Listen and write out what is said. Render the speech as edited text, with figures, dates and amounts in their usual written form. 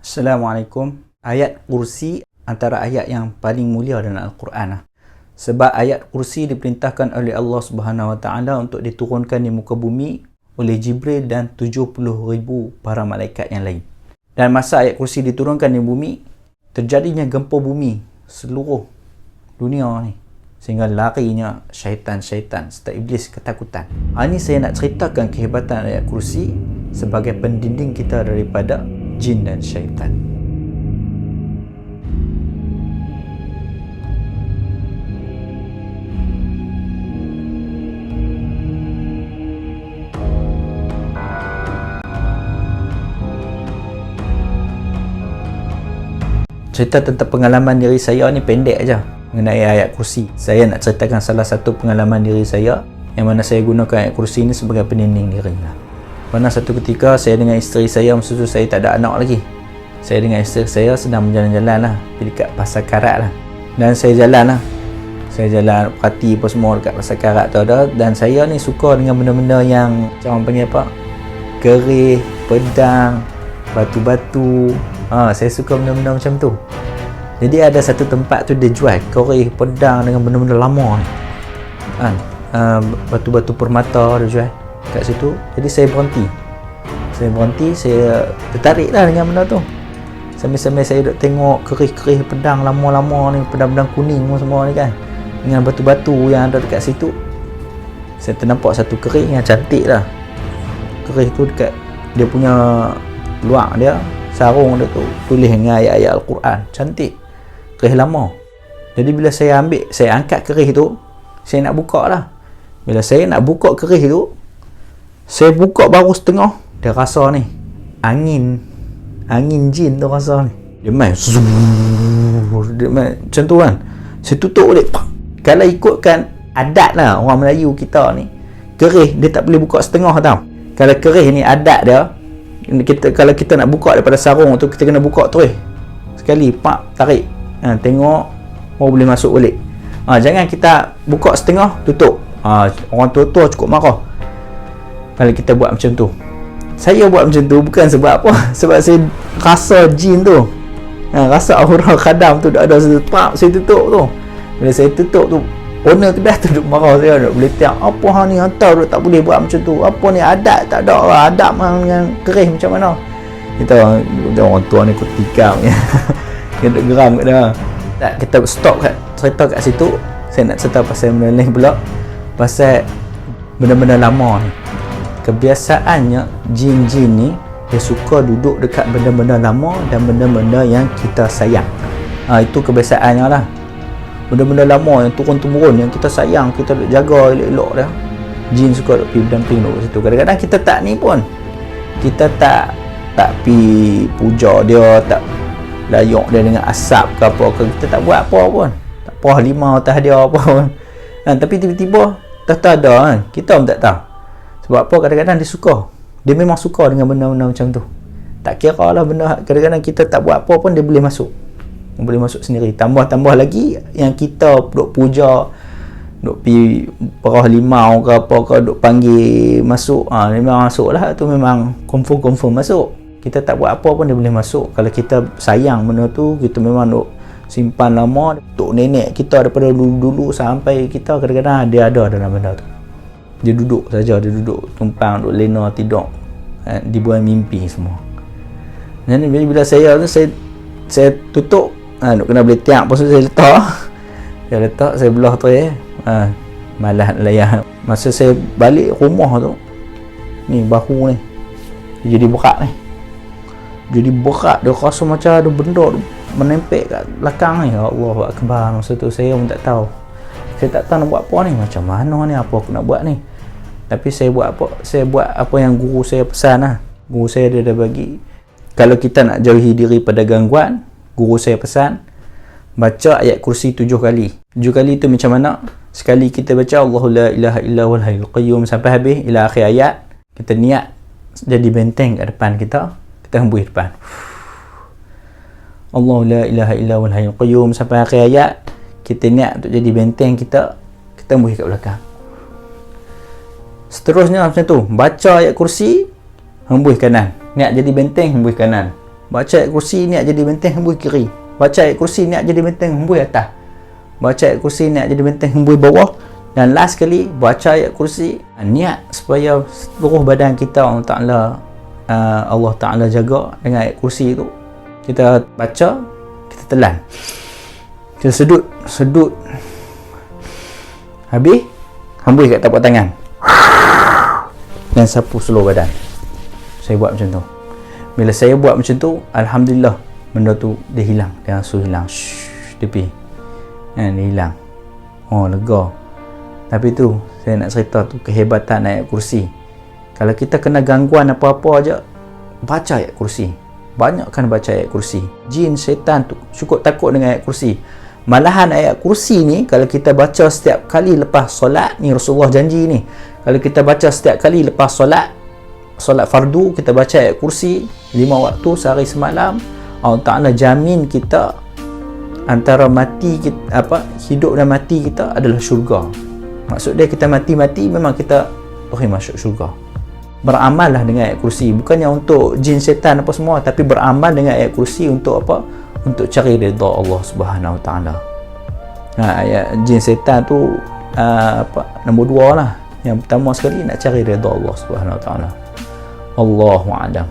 Assalamualaikum. Ayat kursi antara ayat yang paling mulia dalam Al-Quran. Sebab ayat kursi diperintahkan oleh Allah Subhanahu Wa Taala untuk diturunkan di muka bumi oleh Jibril dan 70,000 para malaikat yang lain. Dan masa ayat kursi diturunkan di bumi, terjadinya gempa bumi seluruh dunia ni. Sehingga larinya syaitan-syaitan serta iblis ketakutan. Ini saya nak ceritakan kehebatan ayat kursi sebagai pendinding kita daripada jin dan syaitan. Cerita tentang pengalaman diri saya ni pendek aja mengenai ayat kursi. Saya nak ceritakan salah satu pengalaman diri saya yang mana saya gunakan ayat kursi ni sebagai pendinding diri lah. Pada satu ketika saya dengan isteri saya, masa tu saya tak ada anak lagi. Saya dengan isteri saya sedang berjalan-jalan lah dekat Pasar Karat lah. Dan saya jalan lah. Saya jalan perhati apa semua dekat Pasar Karat tu ada. Dan saya ni suka dengan benda-benda yang macam orang panggil apa? Kerih, pedang, batu-batu. Saya suka benda-benda macam tu. Jadi ada satu tempat tu dia jual kerih, pedang dengan benda-benda lama ni. Batu-batu permata dia jual kat situ. Jadi saya berhenti, saya tertarik lah dengan benda tu. Sambil-sambil saya duduk tengok kerih-kerih pedang lama-lama ni, pedang-pedang kuning semua ni kan, dengan batu-batu yang ada dekat situ. Saya ternampak satu kerih yang cantik lah. Kerih tu dekat dia punya luar dia, sarung dia tu tulis dengan ayat-ayat Al-Quran, cantik, kerih lama. Jadi bila saya angkat kerih tu, saya nak buka lah. Bila saya nak buka kerih tu, saya buka baru setengah, dia rasa ni angin jin tu rasa ni. Dia main macam tu kan. Saya tutup balik. Kalau ikutkan adat lah orang Melayu kita ni, kerih dia tak boleh buka setengah tau. Kalau kerih ni adat dia, kalau kita nak buka daripada sarung tu, kita kena buka terus sekali, tarik, tengok baru boleh masuk balik. Jangan kita buka setengah tutup. Orang tua-tua cukup marah kalau kita buat macam tu. Saya buat macam tu bukan sebab apa, sebab saya rasa jin tu, rasa aura khadam tu ada saya tutup tu. Bila saya tutup tu, owner kedai tu duk marah saya, duk boleh tiap, apa hang ni hantar tak boleh buat macam tu, apa ni adat tak ada lah, adab yang kerih macam mana. Kita orang tua ni kot tikam ya. Dia duk geram kat dia. Tak, kita stop kat cerita kat situ. Saya nak cerita pasal benda lain pula, pasal benda-benda lama ni. Kebiasaannya jin-jin ni dia suka duduk dekat benda-benda lama dan benda-benda yang kita sayang. Itu kebiasaannya lah. Benda-benda lama yang turun-temurun yang kita sayang, kita duk jaga elok-elok dia, jin suka duk pergi berdamping duduk situ. Kadang-kadang kita tak ni pun, kita tak pergi puja dia, tak layuk dia dengan asap ke apa ke, kita tak buat apa pun, tak puas limau atas dia apa pun. Tapi tiba-tiba tak ada kan, kita pun tak tahu sebab apa. Kadang-kadang dia memang suka dengan benda-benda macam tu. Tak kira lah benda, kadang-kadang kita tak buat apa pun dia boleh masuk sendiri. Tambah lagi yang kita duk puja, duk pi perah limau ke apa ke, duk panggil masuk, memang masuk lah tu, memang confirm masuk. Kita tak buat apa pun dia boleh masuk. Kalau kita sayang benda tu, kita memang duk simpan lama, tok nenek kita daripada dulu sampai kita, kadang-kadang dia ada dalam benda tu. Dia duduk saja, dia duduk tumpang, duduk lena, tidur, dibuat mimpi semua. Dan bila saya tutup, duk kena boleh tiap, lepas tu saya letak, saya belah tu malas nak layan. Masa saya balik rumah tu, ni bahu ni jadi berat dia rasa macam ada benda tu menempel kat belakang ni. Ya Allah Akbar. Masa tu saya pun tak tahu nak buat apa ni, macam mana ni, apa aku nak buat ni. Tapi saya buat apa yang guru saya pesan lah. Guru saya dia dah bagi, kalau kita nak jauhi diri pada gangguan, guru saya pesan baca ayat kursi 7 kali. 7 kali tu macam mana? Sekali kita baca Allahu la ilaha illa huwal hayyul qayyum sampai habis ila akhir ayat, kita niat jadi benteng kat depan kita hembus depan. Allahu la ilaha illa huwal hayyul qayyum sampai akhir ayat, kita niat untuk jadi benteng kita hembus kat belakang. Seterusnya macam tu, baca ayat kursi, hembus kanan, niat jadi benteng, hembus kanan, Baca ayat kursi niat jadi benteng hembus kiri. Baca ayat kursi niat jadi benteng hembus atas. Baca ayat kursi niat jadi benteng hembus bawah. Dan last sekali baca ayat kursi niat supaya seluruh badan kita Allah Ta'ala jaga dengan ayat kursi tu. Kita baca, kita telan, kita sedut habis hembus kat tapak tangan dan sapu seluruh badan. Saya buat macam tu. Bila saya buat macam tu, alhamdulillah benda tu dia hilang, dia langsung hilang. Dia hilang. Lega. Tapi tu saya nak cerita tu kehebatan ayat kursi. Kalau kita kena gangguan apa-apa aja, baca ayat kursi. Banyakkan baca ayat kursi. Jin, syaitan tu cukup takut dengan ayat kursi. Malahan ayat kursi ni kalau kita baca setiap kali lepas solat, ni Rasulullah janji ni, kalau kita baca setiap kali lepas solat fardu, kita baca ayat kursi 5 waktu sehari semalam, Allah Ta'ala jamin kita antara mati kita, hidup dan mati kita adalah syurga. Maksud dia kita mati-mati memang kita masuk syurga. Beramallah dengan ayat kursi, bukannya untuk jin syaitan apa semua, tapi beramal dengan ayat kursi untuk apa? Untuk cari redha Allah Subhanahu Wa Taala. Ayat jin syaitan tu nombor 2 lah. Yang pertama sekali nak cari redha Allah Subhanahu Wa Taala. Allahu a'lam.